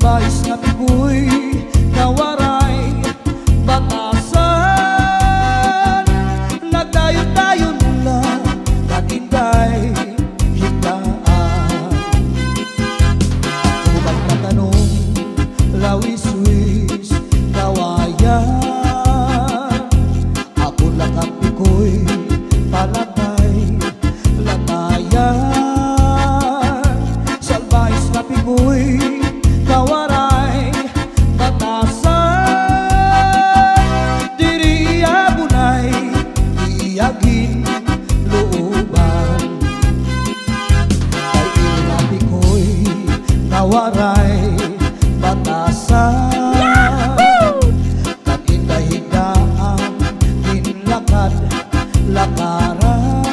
salbahis nga pigoy kawaray batasan. Nagdayon-dayon lang katinday higdaan. Ako magtatanong lawis-wis kawayan. Ako lakang pigoy palatay latayan. Salbahis nga pigoy kawaray batasan. Diri abunay iyagin looban. Kay ilabi ko'y kawaray batasan. Katindahigaan hinlakad lakaran.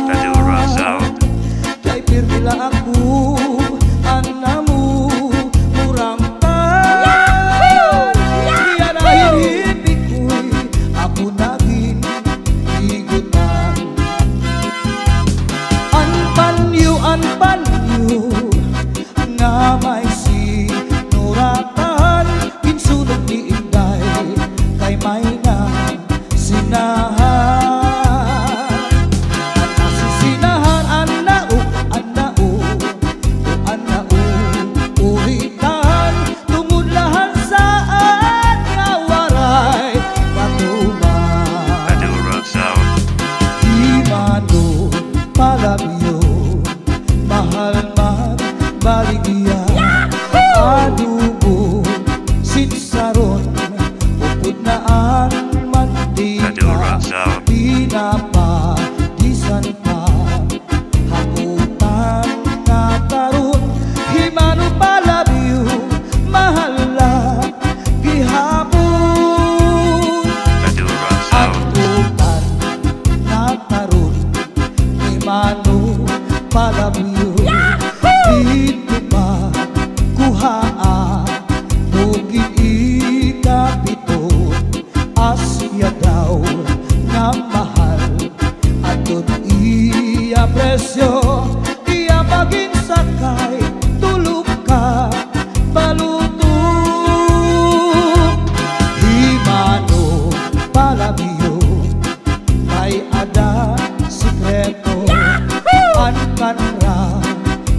Kay pirmila ako anamu murang pan. Iya dahil hipik ko'y ako naging higutan. Anpanyo nga may sinuratan. Kinsunog ni Inday kay may na sinahan. At nasisinahan anao uritan. Tumudlahan saan nga waray patuman. Di mano palabyo mahal magbaligya. Adubo sinsaron upod na ang mantika. Pinapadisan pa hakutan nga tarun. Himano palabyo mahal lang gihapon. Hakutan nga tarun himano palabyo. Dito pa kuhaa nuging ikapito. Asya daw nga mahal atot iya presyo. Iya maging sakay tulog ka balutong. Himano palabyo may ada sikreto. Ankanra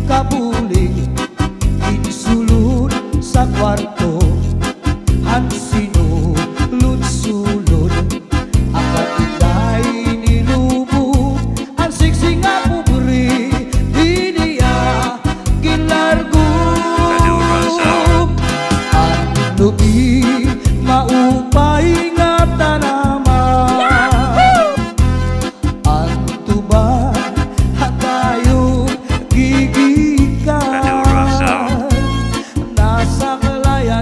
kabuli insulod sa kwarto. Hansino sulod akat itay nilubo. Ang siksi nga pubri di niya gilargo. Ang lubi maupay nga tanaman. Ang tuba hatayo gigikan. Nasa kalayan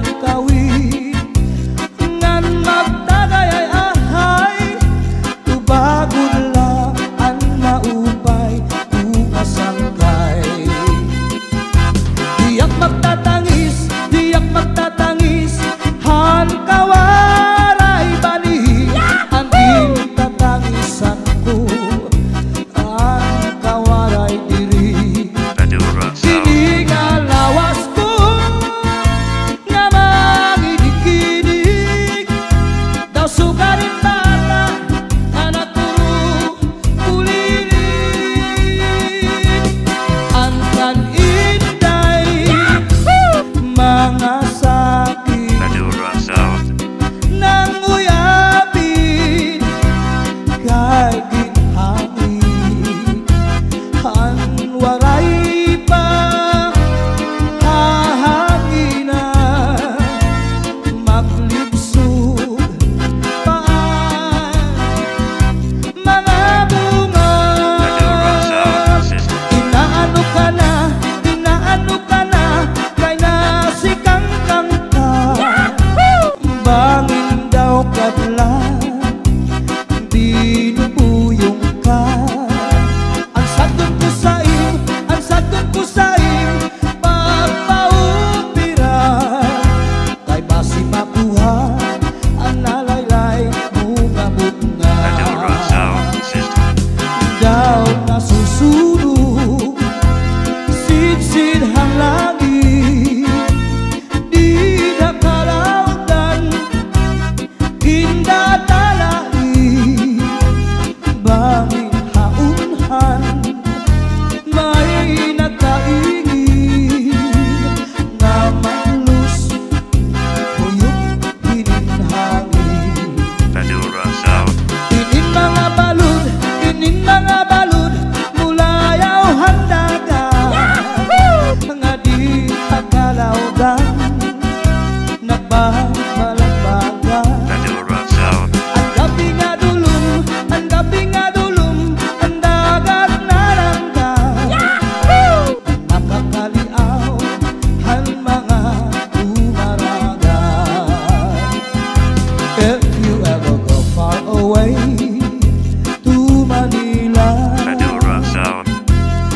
magmalambagan. Madura Sound. Ang gabi nga dulum, ang gabi nga dulum, ang dagat naranggan. Ang nakakaliaw, ang mga umaragan. If you ever go far away to Manila, Madura Sound.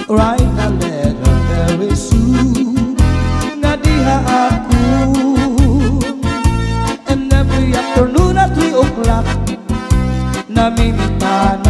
write a letter very soon. Nga diha ako. And every afternoon at 3 o'clock namimitan